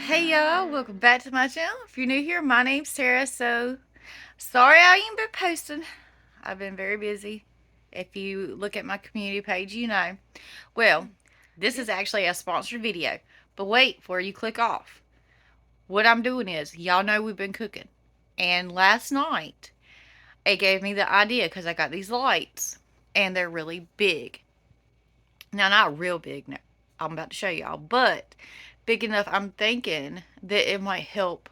Hey y'all, welcome back to my channel. If you're new here, my name's Sarah. So sorry I ain't been posting. I've been very busy. If you look at my community page, you know. Well, this is actually a sponsored video. But wait, before you click off. What I'm doing is, y'all know we've been cooking. And last night, it gave me the idea because I got these lights. And they're really big. Now, not real big. No, I'm about to show y'all. But big enough, I'm thinking that it might help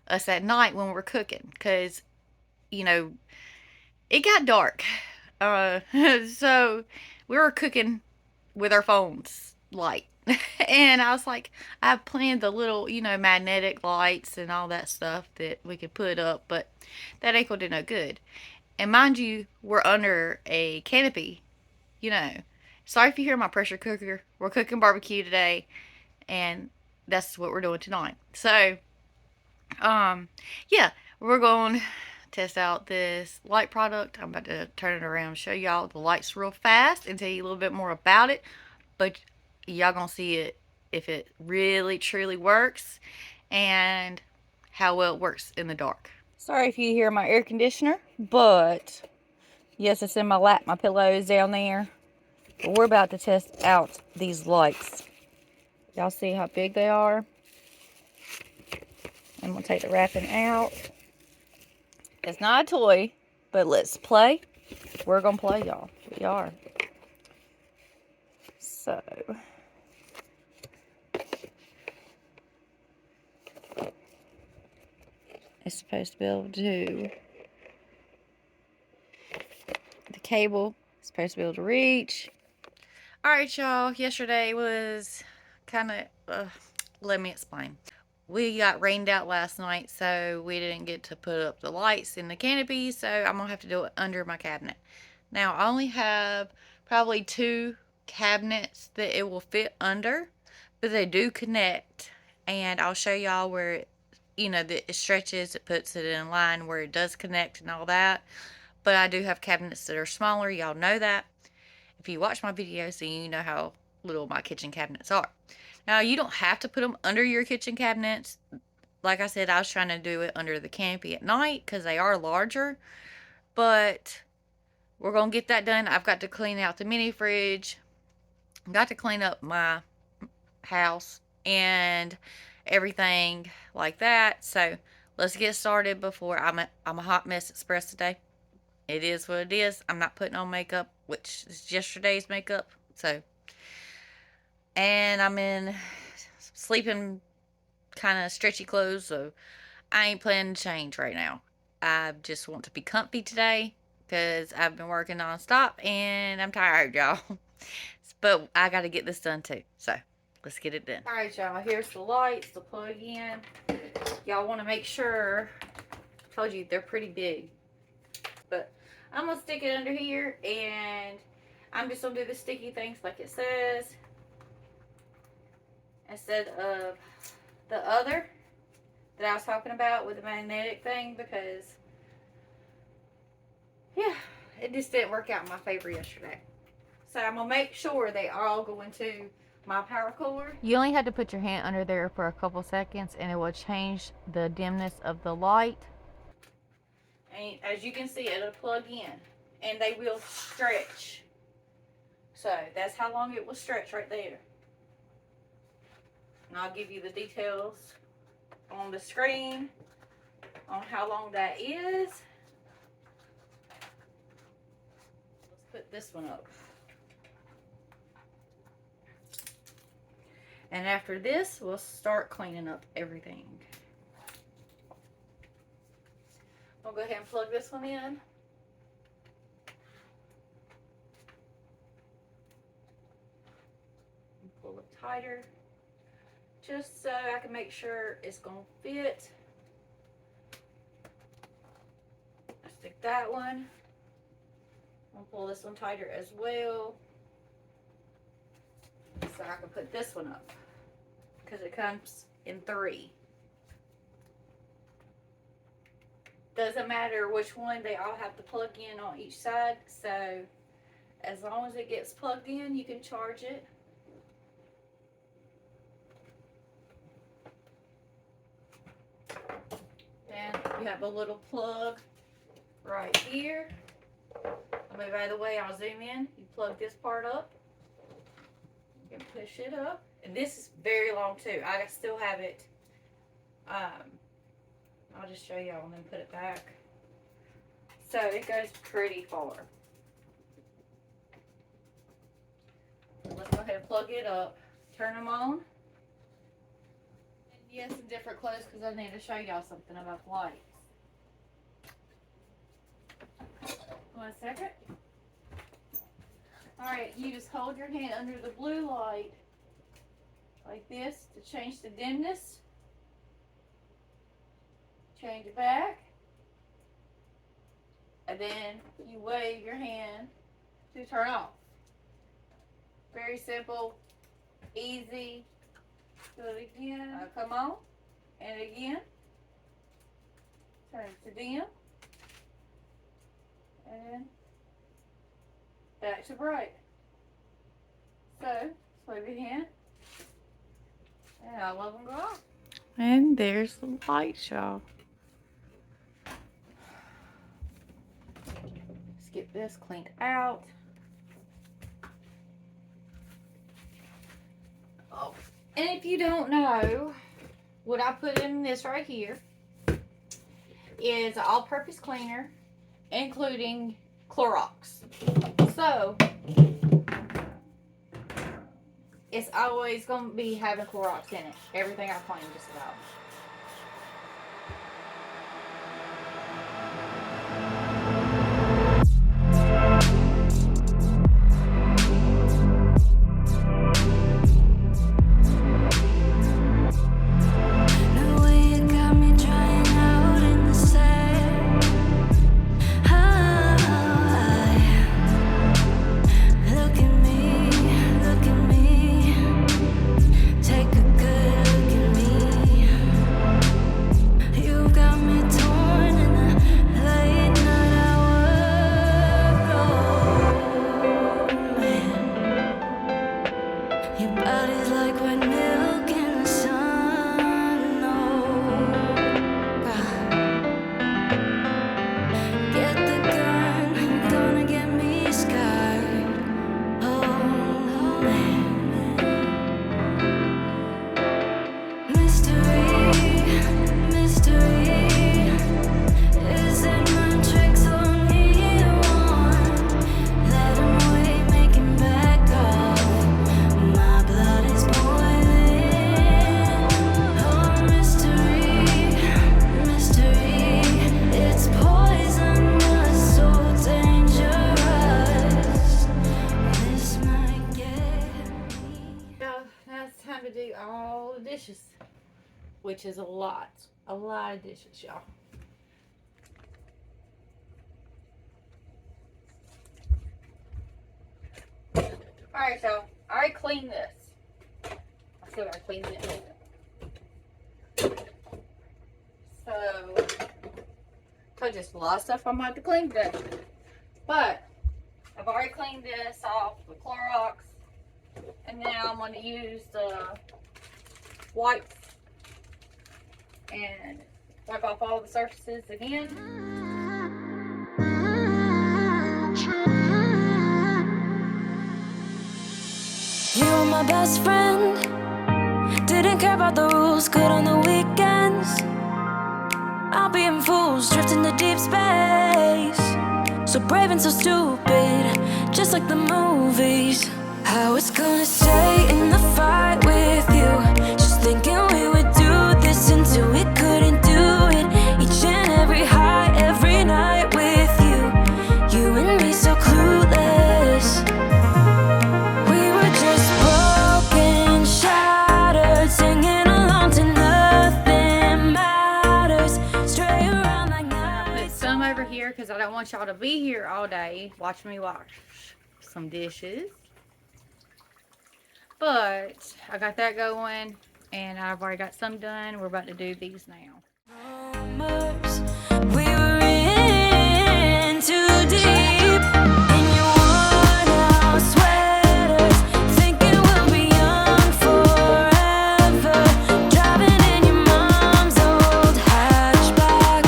us at night when we're cooking because you know it got dark so we were cooking with our phones light and I was like, I planned the little magnetic lights and all that stuff that we could put up, but that ain't gonna do no good. And mind you, we're under a canopy, you know. Sorry if you hear my pressure cooker. We're cooking barbecue today, and that's what we're doing tonight. So yeah, we're going to test out this light product. I'm about to turn it around and show y'all the lights real fast and tell you a little bit more about it. But y'all gonna see it if it really truly works and how well it works in the dark. Sorry if you hear my air conditioner, but yes, it's in my lap. My pillow is down there. But we're about to test out these lights. Y'all see how big they are? I'm gonna take the wrapping out. It's not a toy, but let's play. We're gonna play, y'all. We are. So it's supposed to be able to, the cable is supposed to be able to reach. Alright, y'all. Yesterday was kind of, let me explain. We got rained out last night, so we didn't get to put up the lights in the canopy, so I'm gonna have to do it under my cabinet. Now, I only have probably 2 cabinets that it will fit under, but they do connect, and I'll show y'all where that it stretches, it puts it in line where it does connect and all that. But I do have cabinets that are smaller, y'all know that. If you watch my videos, then you know how little my kitchen cabinets are. Now, you don't have to put them under your kitchen cabinets. Like I said, I was trying to do it under the canopy at night because they are larger. But we're going to get that done. I've got to clean out the mini fridge. Got to clean up my house and everything like that. So let's get started before I'm a hot mess express today. It is what it is. I'm not putting on makeup, which is yesterday's makeup. So, and I'm in sleeping kind of stretchy clothes, so I ain't planning to change right now. I just want to be comfy today because I've been working nonstop and I'm tired, y'all. But I got to get this done too. So let's get it done. All right, y'all. Here's the lights, the plug in. Y'all want to make sure. I told you they're pretty big. But I'm going to stick it under here, and I'm just going to do the sticky things like it says instead of the other that I was talking about with the magnetic thing, because yeah, it just didn't work out in my favor yesterday. So I'm going to make sure they all go into my power cord. You only had to put your hand under there for a couple seconds and it will change the dimness of the light. And as you can see, it'll plug in and they will stretch. So that's how long it will stretch right there. And I'll give you the details on the screen on how long that is. Let's put this one up. And after this, we'll start cleaning up everything. I'll go ahead and plug this one in. Pull it tighter, just so I can make sure it's gonna fit. Stick that one. I'll pull this one tighter as well, so I can put this one up, because it comes in 3. Doesn't matter which one, they all have to plug in on each side. So as long as it gets plugged in, you can charge it. You have a little plug right here. I mean, by the way, I'll zoom in. You plug this part up. You can push it up. And this is very long too. I still have it. I'll just show y'all and then put it back. So it goes pretty far. Let's go ahead and plug it up. Turn them on. And yes, some different clothes because I need to show y'all something about the lights. 1 second. Alright, you just hold your hand under the blue light like this to change the dimness. Change it back. And then you wave your hand to turn off. Very simple, easy. Do it again. Come on. And again. Turn to dim. And back to bright. So, wave your hand. And all of them go off. And there's the lights, y'all. Let's get this cleaned out. Oh. And if you don't know, what I put in this right here is an all-purpose cleaner, including Clorox. So, it's always going to be having Clorox in it. Everything I clean just about. Which is a lot of dishes, y'all. Alright, so I already cleaned this. I still gotta clean it. So just a lot of stuff I'm gonna have to clean today. But I've already cleaned this off with Clorox. And now I'm gonna use the wipes and wipe off all the surfaces again. You were my best friend. Didn't care about the rules, good on the weekends. I'll be in fools, drifting to deep space. So brave and so stupid, just like the movies. I was gonna stay in the fight with you, just thinking we would do this until we couldn't do it. Each and every high, every night with you, you and me so clueless. We were just broken, shattered, singing along to nothing matters. Stray around like night. Put some over here because I don't want y'all to be here all day. Watch me wash some dishes. But I got that going, and I've already got some done. We're about to do these now. We were in too deep in your worn-out sweaters, thinking we'll be young forever, driving in your mom's old hatchback.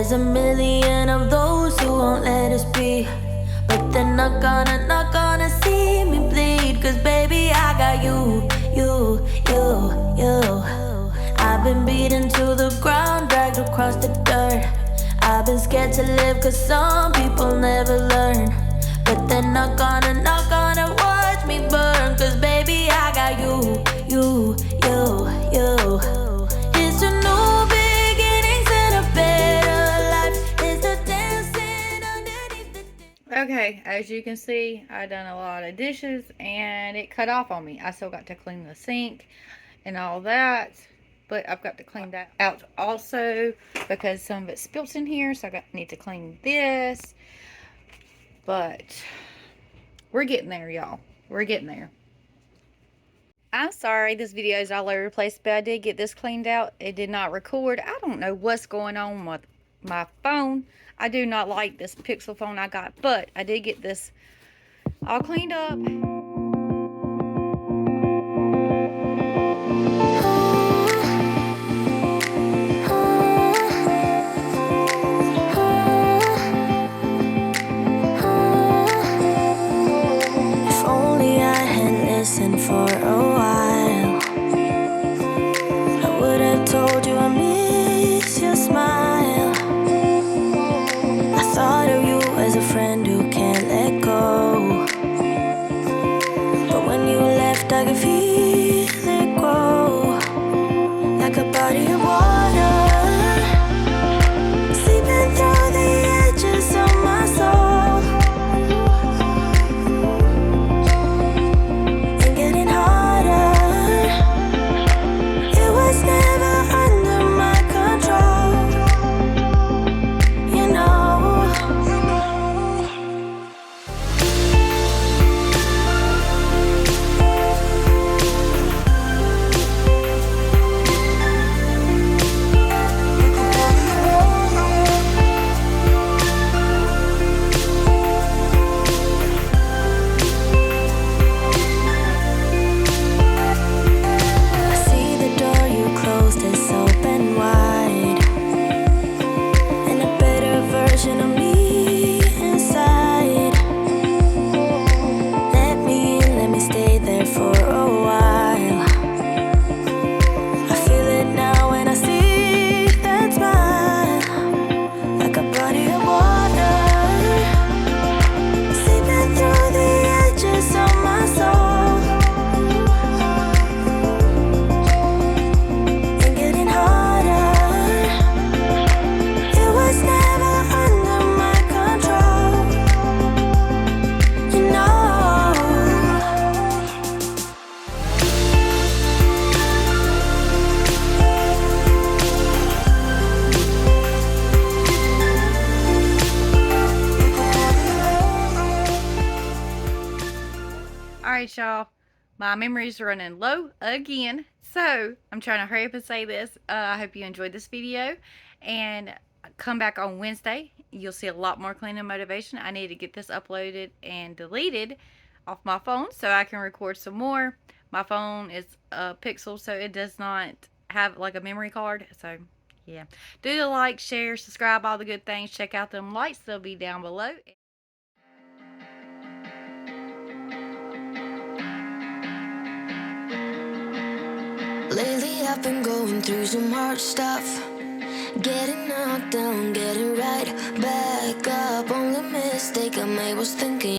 There's a million of those who won't let us be, but they're not gonna see me bleed. Cause baby, I got you. I've been beaten to the ground, dragged across the dirt. I've been scared to live cause some people never learn. But they're not gonna watch me burn. Cause baby, I got you. It's a new beginnings and a better life. It's the dancing underneath the... Okay, as you can see, I done a lot of dishes and it cut off on me. I still got to clean the sink and all that, but I've got to clean that out also because some of it spilt in here, so I need to clean this. But we're getting there, y'all. We're getting there. I'm sorry this video is all over the place, but I did get this cleaned out. It did not record. I don't know what's going on with my phone. I do not like this Pixel phone I got, but I did get this all cleaned up. If only I had listened for a while, I would have told you I miss your smile. I thought of you as a friend who can't let go, but when you left I could feel it grow, like a body of water, seeping through the edges of my soul, and getting harder. It was never under my control, you know. I see the door you closed is open wide, and a better version of me inside. Let me in, let me stay there for a while. I feel it now when I see that smile, like a body of water, seeping through the edges of my soul, and getting harder. It was never under my control, you know. Alright, y'all. My memory's running low again, so I'm trying to hurry up and say this. I hope you enjoyed this video, and come back on Wednesday. You'll see a lot more cleaning motivation. I need to get this uploaded and deleted off my phone so I can record some more. My phone is a Pixel, so it does not have like a memory card. So yeah, do the like, share, subscribe, all the good things. Check out them lights, they'll be down below. Lately I've been going through some hard stuff, getting knocked down, getting right back up. Only mistake I made was thinking